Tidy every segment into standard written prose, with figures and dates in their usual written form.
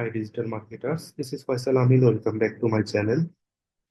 Hi digital marketers, this is Faisal Amin. Welcome back to my channel.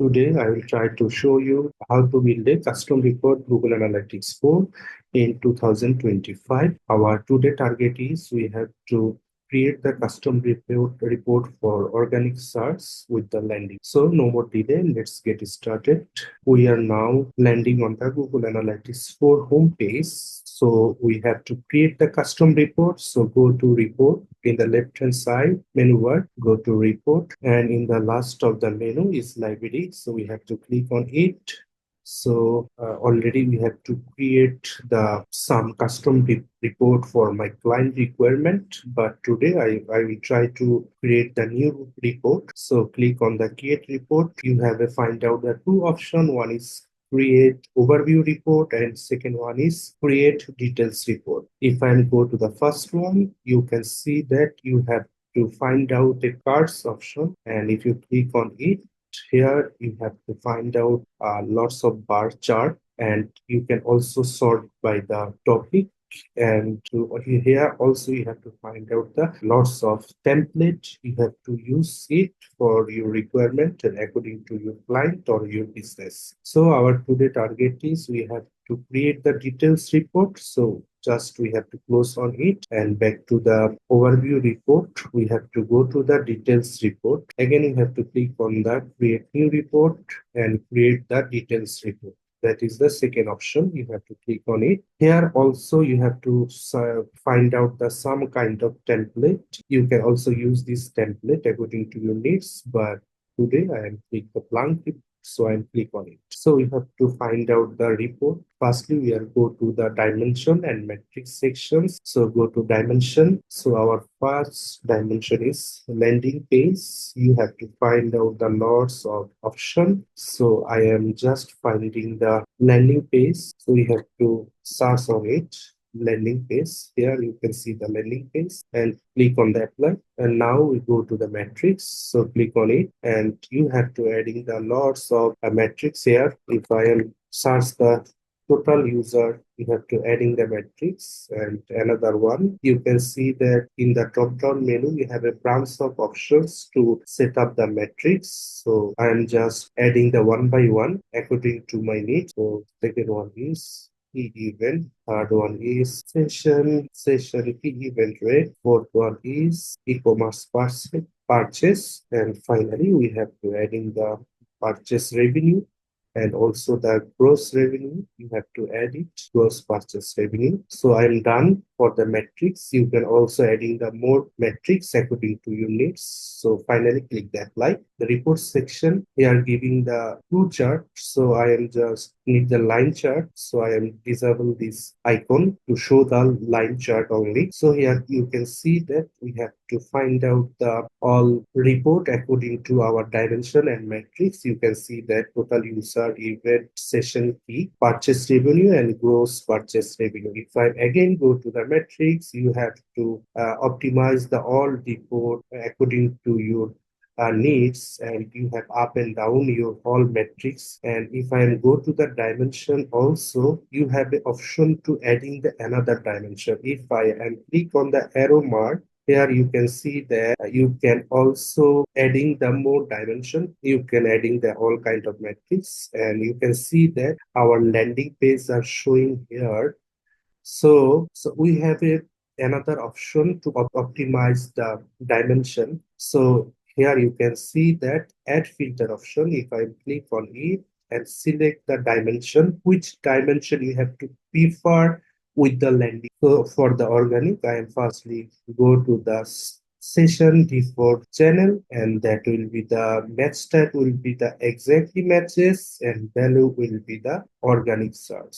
Today I will try to show you how to build a custom report Google Analytics 4 in 2025. Our today target is we have to create the custom report for organic search with the landing. So no more delay, let's get started. We are now landing on the Google Analytics 4 homepage. So we have to create the custom report. So go to report. In the left hand side menu bar, go to report, and in the last of the menu is library. So we have to click on it. So already we have to create some custom report for my client requirement, but today I will try to create the new report. So click on the create report. You have to find out the two options. One is create overview report and second one is create details report. If I go to the first one, you can see that you have to find out the cards option, and if you click on it, here you have to find out lots of bar chart, and you can also sort by the topic. And here also you have to find out the lots of template. You have to use it for your requirement and according to your client or your business. So our today target is we have to create the details report. So just we have to close on it and back to the overview report. We have to go to the details report. Again, you have to click on the create new report and create the details report. That is the second option. You have to click on it. Here also you have to find out some kind of template. You can also use this template according to your needs, but today I am click the blank report, so I click on it. So we have to find out the report. Firstly, we are go to the dimension and metrics sections. So go to dimension. So our first dimension is landing page. You have to find out the lots of option. So I am just finding the landing page. So we have to search on it. Landing page. Here you can see the landing page and click on the apply, and now we go to the metrics. So click on it and you have to adding the lots of metrics here. If I am search the total user, you have to adding the metrics. And another one, you can see that in the drop down menu we have a bunch of options to set up the metrics. So I am just adding the one by one according to my need. So second one is key event, third one is session key event rate, fourth one is e-commerce purchase, and finally we have to add in the purchase revenue and also the gross revenue. You have to add it, gross purchase revenue. So I'm done for the metrics. You can also add in the more metrics according to your needs. So finally click the apply. The report section, we are giving the two chart. So I am just need the line chart. So I am disable this icon to show the line chart only. So here you can see that we have to find out the all report according to our dimension and metrics. You can see that total user, event, session key, purchase revenue, and gross purchase revenue. If I again go to the metrics, you have to optimize the all report according to your needs, and you have up and down your all metrics. And if I go to the dimension also, you have the option to adding the another dimension. If I am click on the arrow mark, here you can see that you can also adding the more dimension. You can adding the all kind of metrics, and you can see that our landing page are showing here. So we have another option to optimize the dimension. So here you can see that add filter option. If I click on it and select the dimension, which dimension you have to prefer with the landing. So for the organic, I am firstly go to the session default channel, and that will be the match tag will be the exactly matches, and value will be the organic search.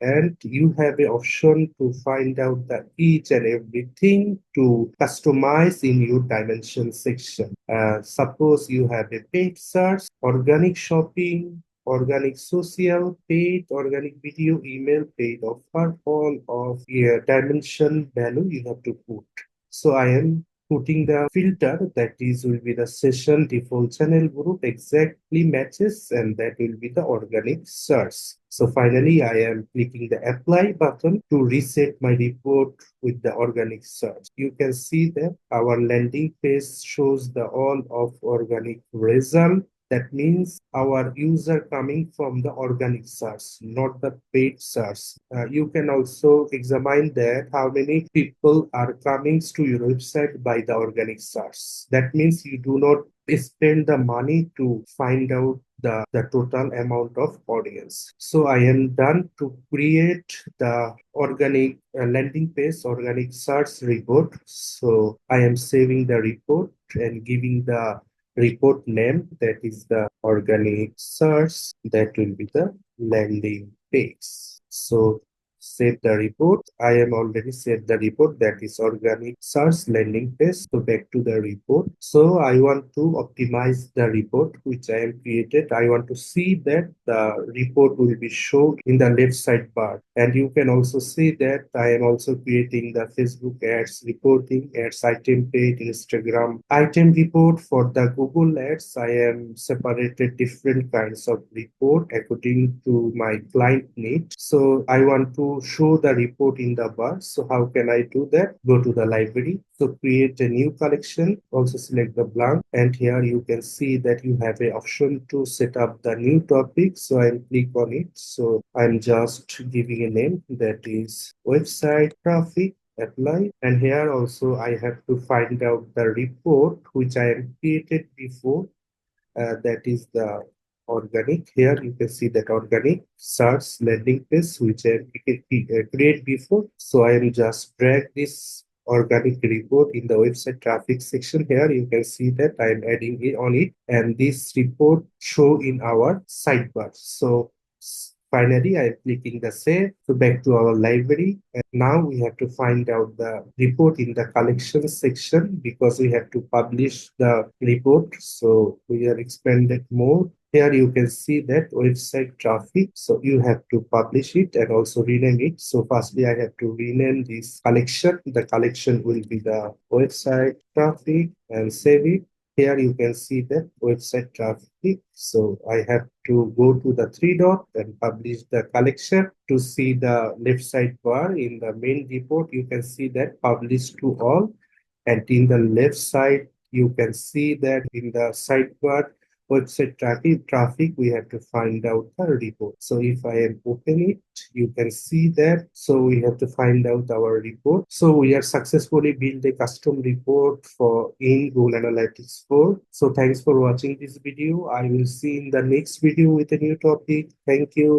And you have an option to find out the each and everything to customize in your dimension section. Suppose you have a paid search, organic shopping, organic social, paid, organic video, email, paid offer, all of your dimension value you have to put. So I am putting the filter, that is will be the session default channel group exactly matches, and that will be the organic search. So finally, I am clicking the apply button to reset my report with the organic search. You can see that our landing page shows the all of organic result. That means our user coming from the organic search, not the paid search. You can also examine that how many people are coming to your website by the organic search. That means you do not spend the money to find out the total amount of audience. So I am done to create the organic landing page, organic search report. So I am saving the report and giving the report name, that is the organic search, that will be the landing page. So save the report. I am already saved the report, that is organic search landing page. So back to the report. So I want to optimize the report which I have created. I want to see that the report will be shown in the left side bar. And you can also see that I am also creating the Facebook ads reporting, ads item page, Instagram item report. For the Google ads, I am separated different kinds of report according to my client need. So I want to show the report in the bar. So how can I do that? Go to the library. So create a new collection, also select the blank, and here you can see that you have an option to set up the new topic. So I'll click on it. So I'm just giving a name, that is website traffic, apply, and here also I have to find out the report which I have created before, that is the organic. Here you can see that organic search landing page which I create before. So I am just drag this organic report in the website traffic section. Here you can see that I am adding it on it, and this report show in our sidebar. So finally, I am clicking the save. So back to our library. And now we have to find out the report in the collection section because we have to publish the report. So we are expanded more. Here you can see that website traffic. So you have to publish it and also rename it. So firstly, I have to rename this collection. The collection will be the website traffic and save it. Here you can see that website traffic. So I have to go to the three dot and publish the collection. To see the left side bar in the main report, you can see that publish to all. And in the left side, you can see that in the sidebar, website traffic, we have to find out the report. So if I am open it, you can see that. So we have to find out our report. So we are successfully built a custom report for in Google Analytics 4. So thanks for watching this video. I will see in the next video with a new topic. Thank you.